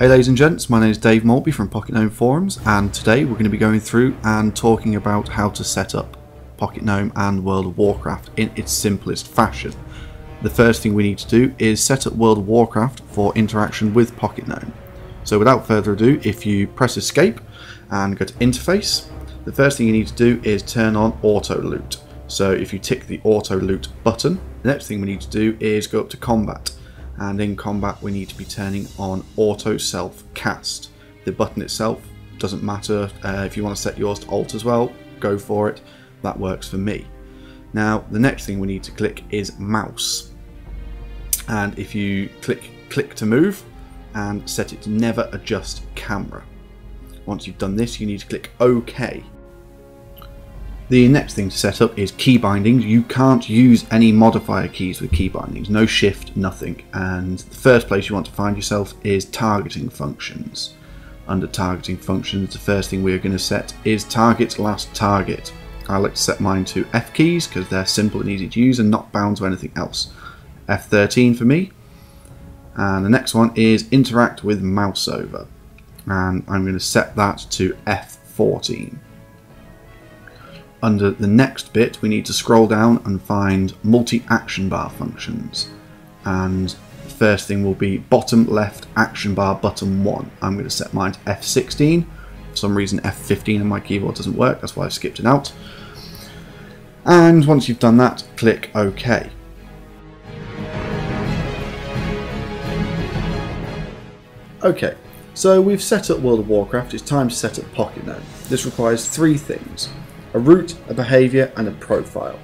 Hey ladies and gents, my name is Dave Maltby from Pocket Gnome Forums, and today we're going to be going through and talking about how to set up Pocket Gnome and World of Warcraft in its simplest fashion. The first thing we need to do is set up World of Warcraft for interaction with Pocket Gnome. So without further ado, if you press escape and go to interface, the first thing you need to do is turn on auto loot. So if you tick the auto loot button, the next thing we need to do is go up to combat. And in combat we need to be turning on auto self cast. The button itself doesn't matter. If you want to set yours to alt as well, go for it. That works for me. Now the next thing we need to click is mouse, and if you click to move and set it to never adjust camera. Once you've done this, you need to click OK. The next thing to set up is keybindings. You can't use any modifier keys with keybindings, no shift, nothing. And the first place you want to find yourself is targeting functions. Under targeting functions, the first thing we're going to set is target last target. I like to set mine to F keys because they're simple and easy to use and not bound to anything else. F13 for me. And the next one is interact with mouse over. And I'm going to set that to F14. Under the next bit, we need to scroll down and find multi-action bar functions. And the first thing will be bottom left action bar button 1. I'm going to set mine to F16. For some reason F15 on my keyboard doesn't work, that's why I've skipped it out. And once you've done that, click OK. Okay, so we've set up World of Warcraft, it's time to set up Pocket Gnome. This requires three things: a root, a behaviour and a profile.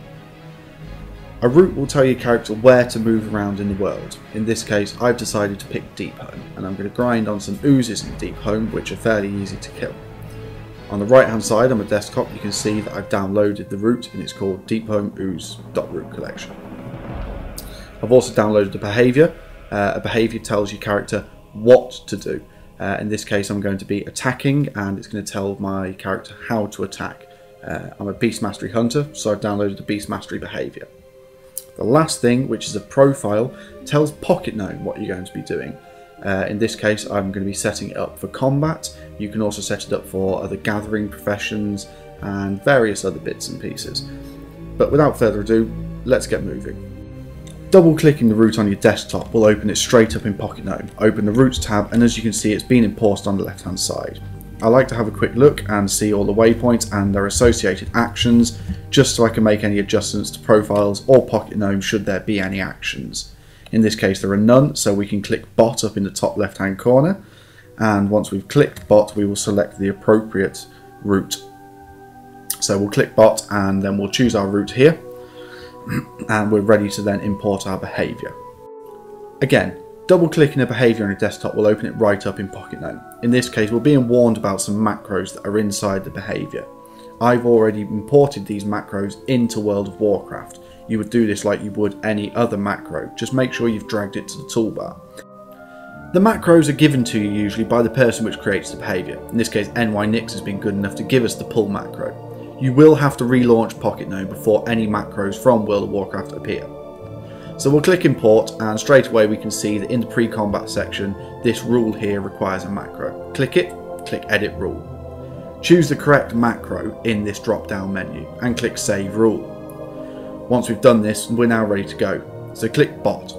A root will tell your character where to move around in the world. In this case I've decided to pick Deep Home, and I'm going to grind on some oozes in Deep Home which are fairly easy to kill. On the right hand side on my desktop you can see that I've downloaded the root, and it's called Deep Home Ooze.root collection. I've also downloaded the behaviour. A behaviour tells your character what to do. In this case I'm going to be attacking, and it's going to tell my character how to attack. I'm a Beast Mastery Hunter, so I've downloaded the Beast Mastery behaviour. The last thing, which is a profile, tells Pocket Gnome what you're going to be doing. In this case I'm going to be setting it up for combat. You can also set it up for other gathering professions and various other bits and pieces. But without further ado, let's get moving. Double clicking the root on your desktop will open it straight up in Pocket Gnome. Open the Roots tab, and as you can see it's been imported on the left hand side. I like to have a quick look and see all the waypoints and their associated actions, just so I can make any adjustments to profiles or Pocket Gnome should there be any actions. In this case there are none, so we can click bot up in the top left hand corner, and once we've clicked bot we will select the appropriate route. So we'll click bot and then we'll choose our route here, and we're ready to then import our behaviour. Again, double clicking a behaviour on a desktop will open it right up in Pocket Gnome. In this case we're being warned about some macros that are inside the behaviour. I've already imported these macros into World of Warcraft. You would do this like you would any other macro, just make sure you've dragged it to the toolbar. The macros are given to you usually by the person which creates the behaviour. In this case NYNix has been good enough to give us the pull macro. You will have to relaunch Pocket Gnome before any macros from World of Warcraft appear. So we'll click import, and straight away we can see that in the pre-combat section this rule here requires a macro. Click it, click edit rule. Choose the correct macro in this drop down menu and click save rule. Once we've done this we're now ready to go, so click bot.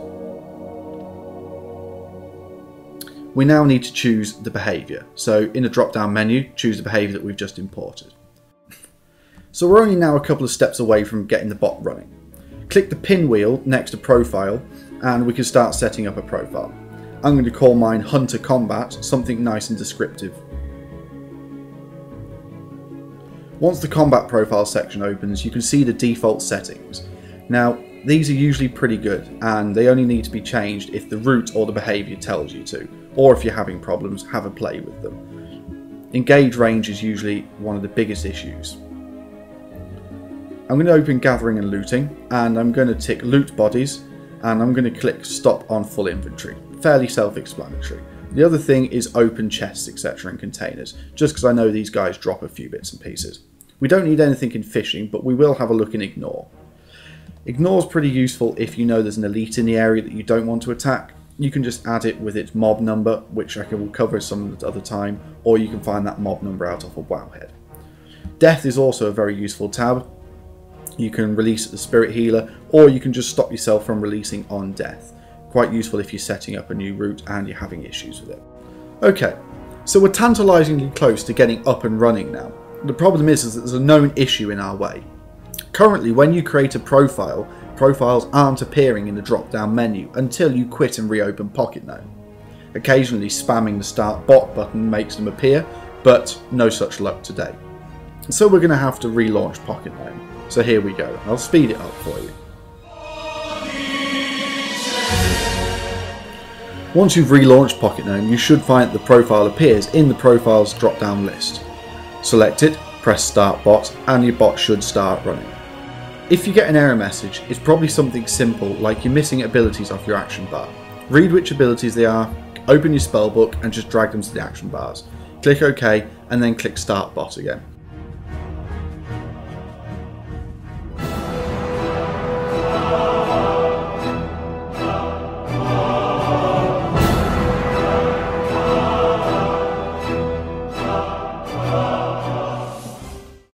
We now need to choose the behaviour, so in the drop down menu choose the behaviour that we've just imported. So we're only now a couple of steps away from getting the bot running. Click the pinwheel next to profile and we can start setting up a profile. I'm going to call mine Hunter Combat, something nice and descriptive. Once the combat profile section opens you can see the default settings. Now these are usually pretty good and they only need to be changed if the root or the behaviour tells you to, or if you're having problems, have a play with them. Engage range is usually one of the biggest issues. I'm going to open gathering and looting, and I'm going to tick loot bodies, and I'm going to click stop on full inventory. Fairly self-explanatory. The other thing is open chests, etc. and containers, just because I know these guys drop a few bits and pieces. We don't need anything in fishing, but we will have a look in ignore. Ignore is pretty useful if you know there's an elite in the area that you don't want to attack. you can just add it with its mob number, which I will cover some other time, or you can find that mob number out of a Wowhead. Death is also a very useful tab. You can release the Spirit Healer, or you can just stop yourself from releasing on death. Quite useful if you're setting up a new route and you're having issues with it. Okay, so we're tantalisingly close to getting up and running now. The problem is that there's a known issue in our way. Currently, when you create a profile, profiles aren't appearing in the drop-down menu until you quit and reopen Pocket Gnome. Occasionally spamming the Start Bot button makes them appear, but no such luck today. So we're going to have to relaunch Pocket Gnome. So here we go. I'll speed it up for you. Once you've relaunched Pocket Gnome, you should find that the profile appears in the Profiles drop-down list. Select it, press Start Bot, and your bot should start running. If you get an error message, it's probably something simple like you're missing abilities off your action bar. Read which abilities they are, open your spellbook and just drag them to the action bars. Click OK and then click Start Bot again.